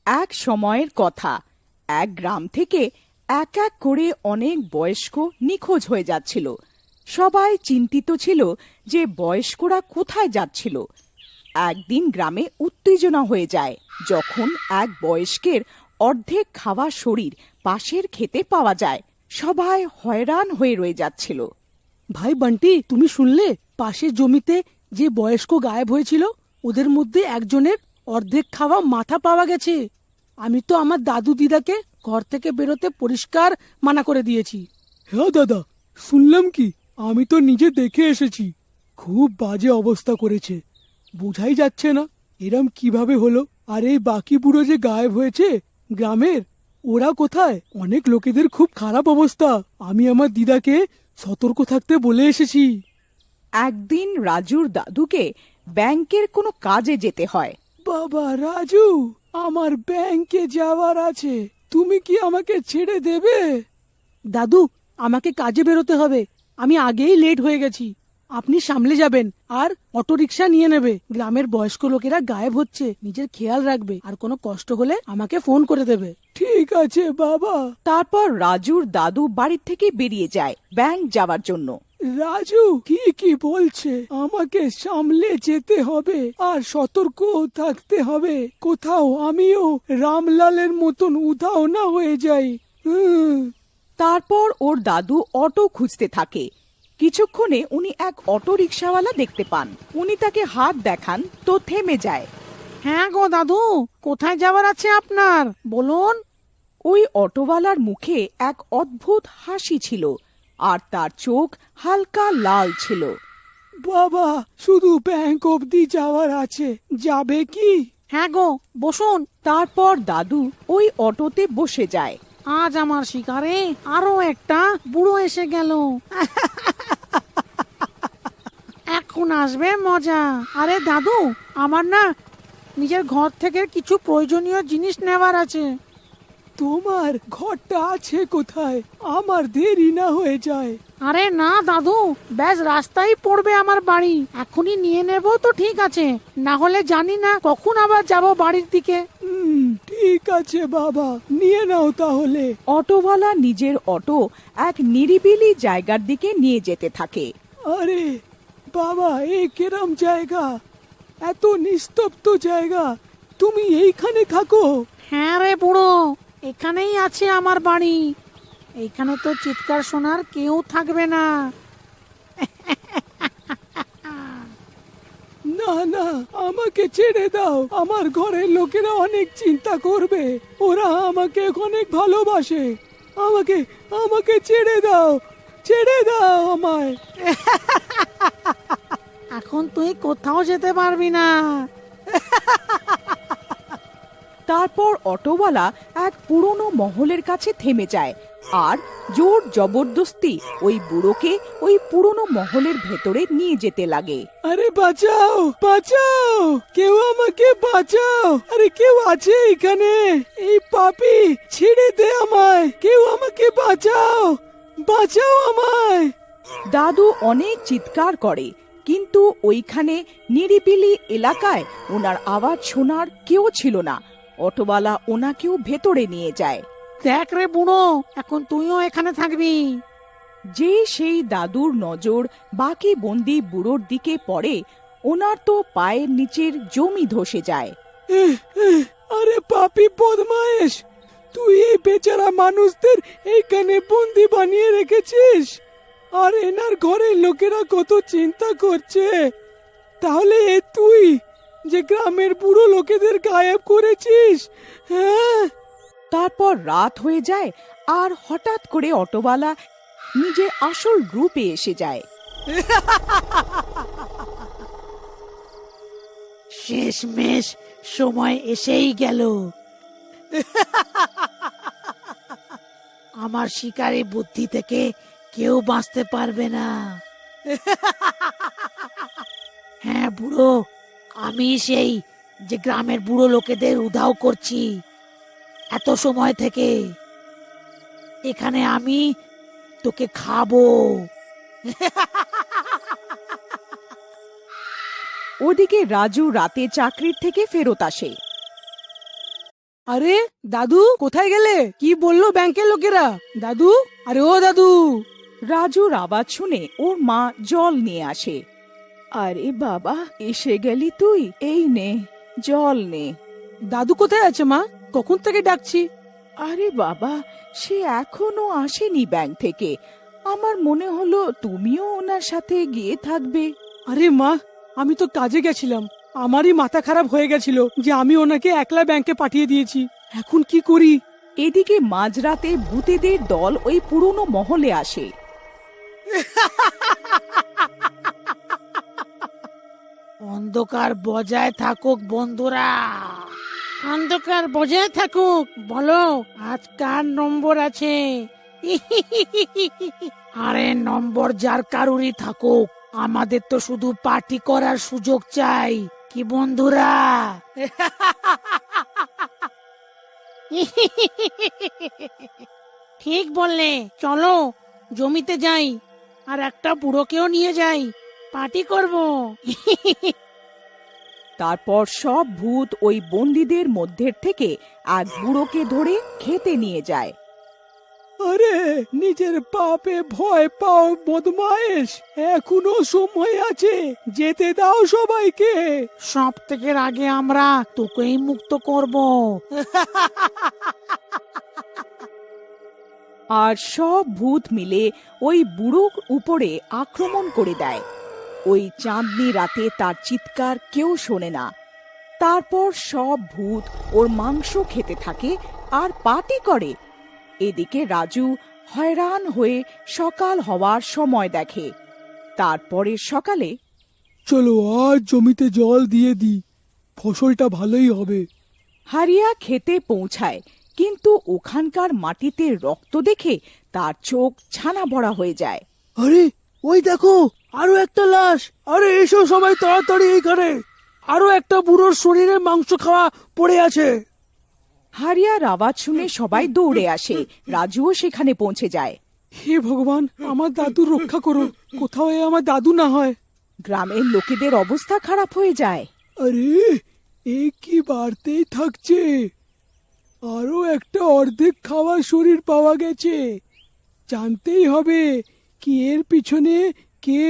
এক সময়ের কথা, এক গ্রাম থেকে এক এক করে অনেক বয়স্ক নিখোঁজ হয়ে যাচ্ছিল। সবাই চিন্তিত ছিল যে বয়স্করা কোথায় যাচ্ছিল। একদিন গ্রামে উত্তেজনা হয়ে যায় যখন এক বয়স্কের অর্ধেক খাওয়া শরীর পাশের ক্ষেতে পাওয়া যায়। সবাই হয়রান হয়ে রয়ে যাচ্ছিল। ভাই বান্টি, তুমি শুনলে পাশের জমিতে যে বয়স্ক গায়েব হয়েছিল ওদের মধ্যে একজনের অর্ধেক খাওয়া মাথা পাওয়া গেছে। আমি তো আমার দাদু দিদাকে ঘর থেকে বেরোতে পরিষ্কার মানা করে দিয়েছি। হ্যাঁ দাদা, শুনলাম কি, আমি তো নিজে দেখে এসেছি। খুব বাজে অবস্থা করেছে, বোঝাই যাচ্ছে না এরম কিভাবে হলো। আর এই বাকি বুড়ো যে গায়েব হয়েছে গ্রামের, ওরা কোথায়? অনেক লোকেদের খুব খারাপ অবস্থা। আমি আমার দিদাকে সতর্ক থাকতে বলে এসেছি। একদিন রাজুর দাদুকে ব্যাংকের কোনো কাজে যেতে হয়। বাবা রাজু, আমার ব্যাংকে যাওয়ার আছে, তুমি কি আমাকে ছেড়ে দেবে? দাদু, আমাকে কাজে বেরোতে হবে, আমি আগেই লেট হয়ে গেছি। আপনি সামলে যাবেন আর অটোরিকশা নিয়ে নেবে। গ্রামের বয়স্ক লোকেরা গায়েব হচ্ছে, নিজের খেয়াল রাখবে, আর কোনো কষ্ট হলে আমাকে ফোন করে দেবে। ঠিক আছে বাবা। তারপর রাজুর দাদু বাড়ি থেকে বেরিয়ে যায় ব্যাংক যাওয়ার জন্য। রাজু কি বলছে? আমাকে সামলে যেতে হবে আর সতর্ক থাকতে হবে, কোথাও আমিও রামলালের মতন উধাও না হয়ে যাই। তারপর ওর দাদু অটো খুঁজতে থাকে। কিছুক্ষণে উনি এক অটো রিক্সাওয়ালা দেখতে পান। উনি তাকে হাত দেখান তো থেমে যায়। হ্যাঁ গো দাদু, কোথায় যাওয়ার আছে আপনার, বলুন। ওই অটোওয়ালার মুখে এক অদ্ভুত হাসি ছিল আর তার চোখ হালকা লাল ছিল। বাবা, শুধু ব্যাংক অবধি যাওয়ার আছে, যাবে কি? হ্যাঁ গো, বসুন। তারপর দাদু ওই অটোতে বসে যায়। আজ আমার শিকারে আরো একটা বুড়ো এসে গেল। এখন আসবে মজা। আরে দাদু, আমার না নিজের ঘর থেকে কিছু প্রয়োজনীয় জিনিস নেওয়ার আছে। তোমার ঘরটা আছে কোথায়? আমার দেরি না হয়ে যায়। আরে না দাদু, ব্যাস রাস্তায় পড়বে আমার বাড়ি, এখনই নিয়ে নেব তো ঠিক আছে, না হলে জানি না কখন আবার যাব বাড়ির দিকে। ঠিক আছে বাবা, নিয়ে নাও তাহলে। অটোওয়ালা নিজের অটো এক নিরিবিলি জায়গার দিকে নিয়ে যেতে থাকে। আরে বাবা, এই কেরম জায়গা, এত নিস্তব্ধ জায়গা, তুমি এইখানে থাকো? হ্যাঁ রে বুড়ো, এখানেই আছে আমার বাড়ি। এইখানে তো চিৎকার শোনার কেউ থাকবে না। না না, আমাকে ছেড়ে দাও, আমার ঘরের লোকেরা অনেক চিন্তা করবে, ওরা আমাকে অনেক ভালোবাসে। আমাকে আমাকে ছেড়ে দাও, ছেড়ে দাও আমায়। এখন তুই কোথাও যেতে পারবি না। তারপর অটোওয়ালা এক পুরনো মহলের কাছে থেমে যায় আর জোর জবরদস্তি ওই বুড়োকে ওই পুরনো মহলের ভেতরে নিয়ে যেতে লাগে। আরে বাঁচাও, বাঁচাও, কেউ আমাকে বাঁচাও। আরে কেউ আছে এখানে? এই পাপী, ছেড়ে দে আমায়, কেউ আমাকে বাঁচাও, বাঁচাও আমায়। দাদু অনেক চিৎকার করে, কিন্তু ওইখানে নিরিবিলি এলাকায় ওনার আওয়াজ শোনার কেউ ছিল না। অটোওয়ালা ওনাকেও ভেতরে নিয়ে যায়। দেখ রে বুড়ো, এখন তুইও এখানে থাকবি। যে সেই দাদুর নজর বাকি বন্দি বুড়োর দিকে পড়ে, ওনার তো পায়ের নিচের জমি ধসে যায়। আরে পাপী বদমাইশ, তুই এই বেচারা মানুষদের এইখানে বন্দি বানিয়ে রেখেছিস, আর এনার ঘরের লোকেরা কত চিন্তা করছে। তাহলে এ তুই যে গ্রামের বুড়ো লোকেদের গায়েব করেছিস? হ্যাঁ। তারপর রাত হয়ে যায় আর হঠাৎ করে অটোওয়ালা নিজের আসল রূপে এসে যায়। শেষমেশ সময় এসেই গেল। আমার শিকারী বুদ্ধি থেকে কেউ বাঁচতে পারবে না। হ্যাঁ বুড়ো, আমি সেই যে গ্রামের বুড়ো লোকেদের উধাও করছি এত সময় থেকে। এখানে আমি তোকে খাবো। ওদিকে রাজু রাতে চাকরির থেকে ফেরত আসে। আরে দাদু কোথায় গেলে? কি বললো ব্যাংকের লোকেরা? দাদু, আরে ও দাদু। রাজুর আওয়াজ শুনে ওর মা জল নিয়ে আসে। আরে বাবা, এসে গেলি তুই, এই নে জল নে। দাদু কোথায় আছে মা? কখন থেকে ডাকছি। আরে বাবা, সে এখনো আসেনি ব্যাংক থেকে। আমার মনে হলো তুমিও ওনার সাথে গিয়ে থাকবে। আরে মা, আমি তো কাজে গেছিলাম। আমারই মাথা খারাপ হয়ে গেছিল যে আমি ওনাকে একলা ব্যাংকে পাঠিয়ে দিয়েছি। এখন কি করি? এদিকে মাঝরাতে ভূতেদের দল ওই পুরনো মহলে আসে। অন্ধকার বজায় থাকুক বন্ধুরা, অন্ধকার বজায় থাকুক। বলো আজ কার নম্বর আছে? আরে নম্বর যার কারুরই থাকুক, আমাদের তো শুধু পার্টি করার সুযোগ চাই, কি বন্ধুরা? ঠিক বললে, চলো জমিতে যাই আর একটা বুড়োকেও নিয়ে যাই, পার্টি করব। তারপর সব ভূত ওই বন্দীদের মধ্যের থেকে এক বুড়োকে ধরে খেতে নিয়ে যায়। আরে নিজের পাপে ভয় পাও বদমাইশ, এখনো সময় আছে, যেতে দাও সবাইকে। সব থেকে আগে আমরা তোকেই মুক্ত করব। আর সব ভূত মিলে ওই বুড়োর উপরে আক্রমণ করে দেয়। ওই চাঁদনি রাতে তার চিৎকার কেউ শোনে না। তারপর সব ভূত ওর মাংস খেতে থাকে আর পার্টি করে। এদিকে রাজু হয়রান হয়ে সকাল হওয়ার সময় দেখে। তারপরে সকালে, চলো আজ জমিতে জল দিয়ে দি, ফসলটা ভালোই হবে। হারিয়া খেতে পৌঁছায়, কিন্তু ওখানকার মাটিতে রক্ত দেখে তার চোখ ছানা ভরা হয়ে যায়। আরে ওই দেখো, আরো একটা লাশ। আরে এসো সবাই তাড়াতাড়ি এইখানে, আরো একটা বুড়োর শরীরে মাংস খাওয়া পড়ে আছে। হারিয়ার আওয়াজ শুনে সবাই দৌড়ে আসে। রাজুও সেখানে পৌঁছে যায়। হে ভগবান, আমার দাদুর রক্ষা করো, কোথাও আমার দাদু না হয়। গ্রামের লোকেদের অবস্থা খারাপ হয়ে যায়। আরে এ কি বাড়তেই থাকছে, আরো একটা অর্ধেক খাওয়া শরীর পাওয়া গেছে। জানতেই হবে কি এর পিছনে কে,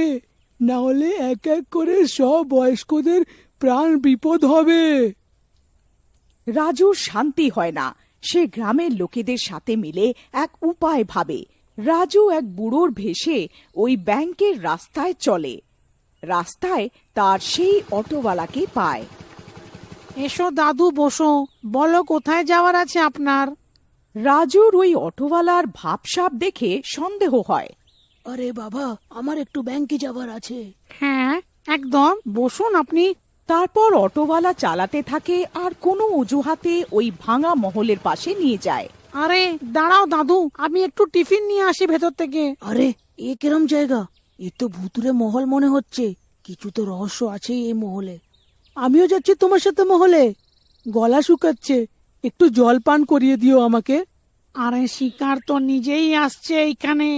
না হলে এক এক করে সব বয়স্কদের প্রাণ বিপদ হবে। রাজুর শান্তি হয় না। সে গ্রামের লোকেদের সাথে মিলে এক উপায় ভাবে। রাজু এক বুড়োর ভেষে ওই ব্যাংকের রাস্তায় চলে। রাস্তায় তার সেই অটোওয়ালাকে পায়। এসো দাদু, বসো, বলো কোথায় যাওয়ার আছে আপনার? রাজুর ওই অটোওয়ালার ভাবসাব দেখে সন্দেহ হয়। আরে বাবা, আমার একটু ব্যাংকে যাবার আছে। হ্যাঁ একদম, বসুন আপনি। তারপর অটোওয়ালা চালাতে থাকে আর কোনো অজুহাতে ওই ভাঙা মহলের পাশে নিয়ে যায়। আরে দাঁড়াও দাদু, আমি একটু টিফিন নিয়ে আসি ভেতর থেকে। আরে এ কিরম জায়গা? এ তো ভুতুরে মহল মনে হচ্ছে, কিছু তো রহস্য আছে এই মহলে। আমিও যাচ্ছি তোমার সাথে মহলে। গলা শুকাচ্ছে, একটু জল পান করিয়ে দিও আমাকে। আরে শিকার তো নিজেই আসছে এইখানে।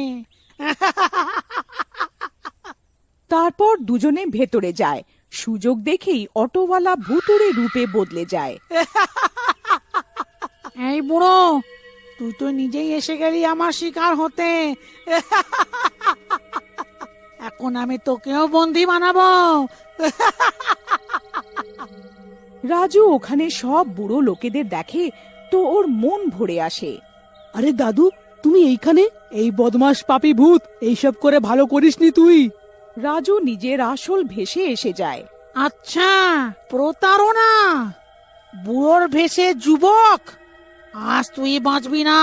তারপর দুজনে ভেতরে যায়। সুযোগ দেখেই অটোওয়ালা ভুতুড়ে রূপে বদলে যায়। এই বুড়ো, তুই তো নিজেই এসে গেলি আমার শিকার হতে। এখন আমি তোকেও বন্দি বানাবো। রাজু ওখানে সব বুড়ো লোকেদের দেখে তো ওর মন ভরে আসে। আরে দাদু, তুমি এইখানে? এই বদমাস পাপী ভূত, এইসব করে ভালো করিসনি তুই। রাজু নিজের আসল ভেষে এসে যায়। আচ্ছা, প্রতারণা। বুড়োর ভেষে যুবক, আজ তুই বাঁচবি না।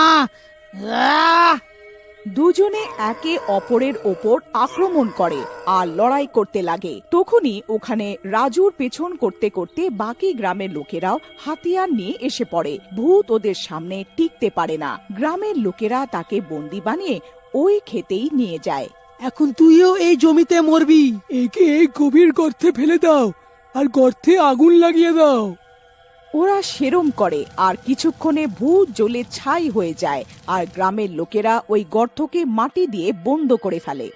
দুজনে একে অপরের ওপর আক্রমণ করে আর লড়াই করতে লাগে। তখনই ওখানে রাজুর পেছন করতে করতে বাকি গ্রামের লোকেরাও হাতিয়ার নিয়ে এসে পড়ে। ভূত ওদের সামনে টিকতে পারে না। গ্রামের লোকেরা তাকে বন্দি বানিয়ে ওই খেতেই নিয়ে যায়। এখন তুইও এই জমিতে মরবি। একে এই গভীর গর্তে ফেলে দাও আর গর্তে আগুন লাগিয়ে দাও। ওরা সেরম করে আর কিছুক্ষণে ভূত জ্বলে ছাই হয়ে যায় আর গ্রামের লোকেরা ওই গর্তকে মাটি দিয়ে বন্ধ করে ফেলে।